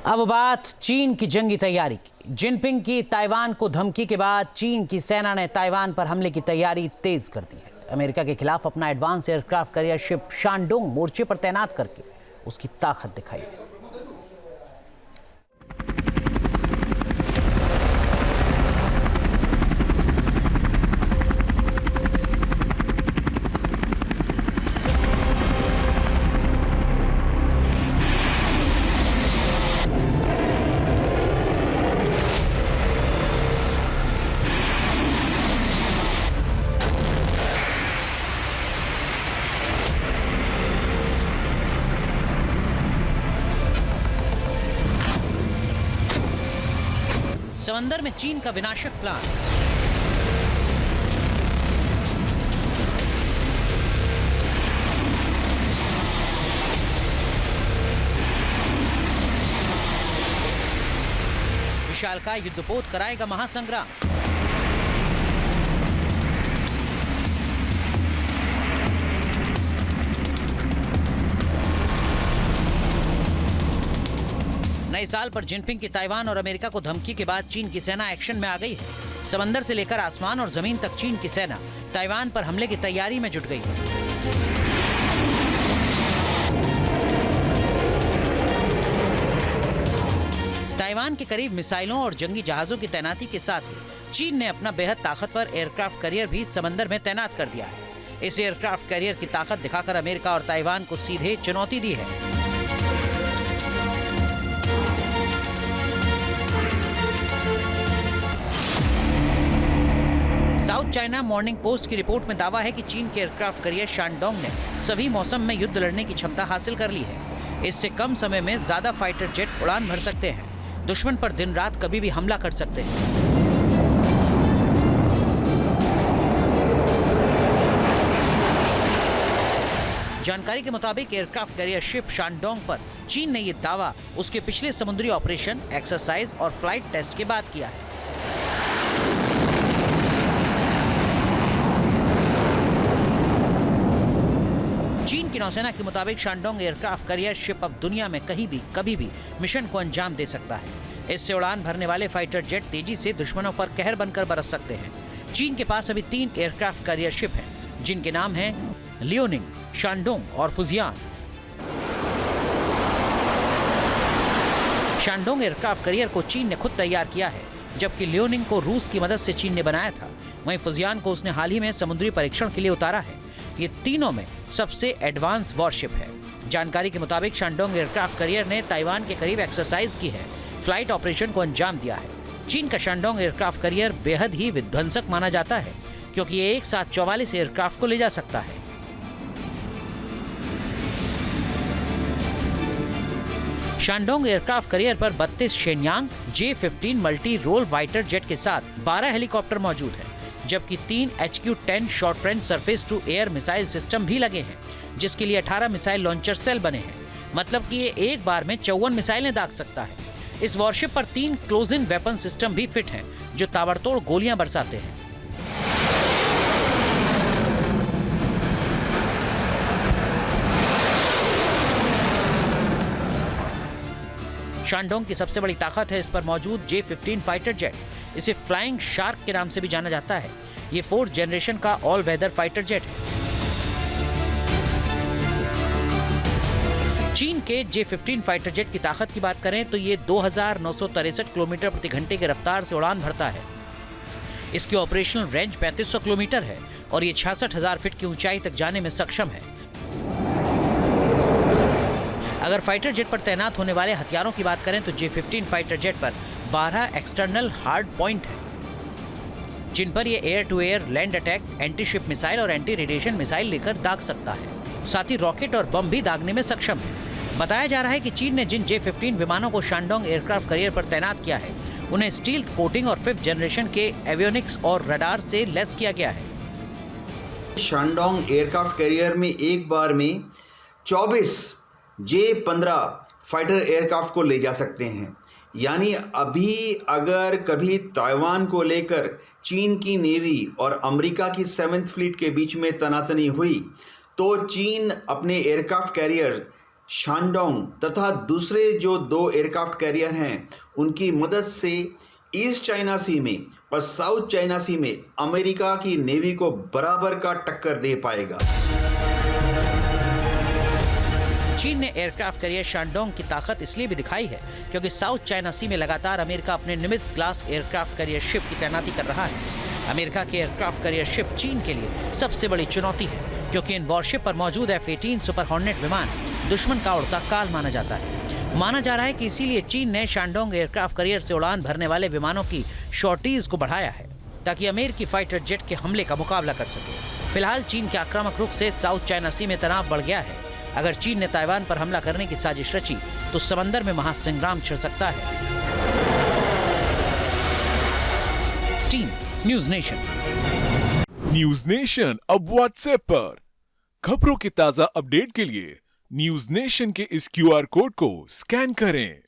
अब बात चीन की जंगी तैयारी की। जिनपिंग की ताइवान को धमकी के बाद चीन की सेना ने ताइवान पर हमले की तैयारी तेज कर दी है। अमेरिका के खिलाफ अपना advance aircraft carrier ship Shandong मोर्चे पर तैनात करके उसकी ताकत दिखाई है। समंदर में चीन का विनाशक प्लान। विशालकाय युद्धपोत कराएगा महासंग्राम। नए साल पर जिनपिंग की ताइवान और अमेरिका को धमकी के बाद चीन की सेना एक्शन में आ गई है। समंदर से लेकर आसमान और जमीन तक चीन की सेना ताइवान पर हमले की तैयारी में जुट गई है। ताइवान के करीब मिसाइलों और जंगी जहाजों की तैनाती के साथ ही चीन ने अपना बेहद ताकतवर एयरक्राफ्ट कैरियर भी समंदर में तैनात कर दिया है। इस एयरक्राफ्ट कैरियर की ताकत दिखाकर अमेरिका और ताइवान को सीधे चुनौती दी है। साउथ चाइना मॉर्निंग पोस्ट की रिपोर्ट में दावा है कि चीन के एयरक्राफ्ट कैरियर शानडोंग ने सभी मौसम में युद्ध लड़ने की क्षमता हासिल कर ली है। इससे कम समय में ज्यादा फाइटर जेट उड़ान भर सकते हैं, दुश्मन पर दिन रात कभी भी हमला कर सकते हैं। जानकारी के मुताबिक एयरक्राफ्ट कैरियर शिप शानडोंग पर चीन ने यह दावा उसके पिछले समुद्री ऑपरेशन, एक्सरसाइज और फ्लाइट टेस्ट के बाद किया है। चीन की नौसेना के मुताबिक शानडोंग एयरक्राफ्ट कैरियर शिप अब दुनिया में कहीं भी कभी भी मिशन को अंजाम दे सकता है। इससे उड़ान भरने वाले फाइटर जेट तेजी से दुश्मनों पर कहर बनकर बरस सकते हैं। चीन के पास अभी 3 एयरक्राफ्ट कैरियर शिप हैं, जिनके नाम हैं लियोनिंग, शानडोंग और फुजियान। शानडोंग एयरक्राफ्ट कैरियर को चीन ने खुद तैयार किया है, जबकि लियोनिंग को रूस की मदद से चीन ने बनाया था। वहीं फुजियान को उसने हाल ही में समुद्री परीक्षण के लिए उतारा है। ये तीनों में सबसे एडवांस वॉरशिप है। जानकारी के मुताबिक शानडोंग एयरक्राफ्ट कैरियर ने ताइवान के करीब एक्सरसाइज की है, फ्लाइट ऑपरेशन को अंजाम दिया है। चीन का शानडोंग एयरक्राफ्ट कैरियर बेहद ही विध्वंसक माना जाता है, क्योंकि ये एक साथ 44 एयरक्राफ्ट को ले जा सकता है। शानडोंग एयरक्राफ्ट कैरियर पर 32 Shenyang J-15 multi role fighter jet के साथ 12 हेलीकॉप्टर मौजूद है, जबकि 3 HQ-10 short range surface to air missile system भी लगे हैं, जिसके लिए 18 मिसाइल लॉन्चर सेल बने हैं। मतलब कि ये एक बार में 54 मिसाइलें दाग सकता है। इस वॉरशिप पर 3 क्लोज इन वेपन सिस्टम भी फिट हैं, जो ताबड़तोड़ गोलियां बरसाते हैं। शानडोंग की सबसे बड़ी ताकत है इस पर मौजूद J-15 फाइटर जेट। इसे फ्लाइंग शार्क के नाम से भी जाना जाता है। ये 4th जनरेशन का ऑल वेदर फाइटर जेट है। चीन के J-15 फाइटर जेट की ताकत की बात करें तो ये 2963 किलोमीटर प्रति घंटे की रफ्तार से उड़ान भरता है। इसकी ऑपरेशनल रेंज 3500 किलोमीटर है और ये 66,000 फीट की ऊंचाई तक जाने में सक्षम है। अगर फाइटर जेट पर तैनात होने वाले हथियारों की बात करें तो J-15 फाइटर जेट पर 12 एक्सटर्नल हार्ड पॉइंट हैं, जिन पर ये air to air, land attack, anti ship missile और एंटी रेडिएशन मिसाइल लेकर दाग सकता है। साथ ही रॉकेट और बम भी दागने में सक्षम है। बताया जा रहा है कि चीन ने जिन J-15 विमानों को शानडोंग एयरक्राफ्ट कैरियर पर तैनात किया है, उन्हें स्टील्थ कोटिंग और 5th जनरेशन के एवियोनिक्स और रडार से लैस किया गया है। शानडोंग एयरक्राफ्ट कैरियर में एक बार में 24 J-15 फाइटर एयरक्राफ्ट को ले जा सकते हैं। यानी अभी अगर कभी ताइवान को लेकर चीन की नेवी और अमेरिका की 7th फ्लीट के बीच में तनातनी हुई तो चीन अपने एयरक्राफ्ट कैरियर शानडोंग तथा दूसरे जो 2 एयरक्राफ्ट कैरियर हैं उनकी मदद से ईस्ट चाइना सी में और साउथ चाइना सी में अमेरिका की नेवी को बराबर का टक्कर दे पाएगा। चीन ने एयरक्राफ्ट कैरियर शानडोंग की ताकत इसलिए भी दिखाई है क्योंकि साउथ चाइना सी में लगातार अमेरिका अपने निमित्ज क्लास एयरक्राफ्ट कैरियर शिप की तैनाती कर रहा है। अमेरिका के एयरक्राफ्ट कैरियर शिप चीन के लिए सबसे बड़ी चुनौती है क्योंकि इन वॉरशिप पर मौजूद F-18 सुपर हॉर्नेट विमान दुश्मन का उड़ता काल माना जाता है। माना जा रहा है कि इसीलिए चीन ने शानडोंग एयरक्राफ्ट कैरियर से उड़ान भरने वाले विमानों की शॉर्टीज को बढ़ाया है ताकि अमेरिकी फाइटर जेट के हमले का मुकाबला कर सके। फिलहाल चीन के आक्रामक रुख से साउथ चाइना सी में तनाव बढ़ गया है। अगर चीन ने ताइवान पर हमला करने की साजिश रची तो समंदर में महासंग्राम छिड़ सकता है। Team news nation. News nation अब व्हाट्सएप पर खबरों के ताजा अपडेट के लिए न्यूज नेशन के इस QR कोड को स्कैन करें।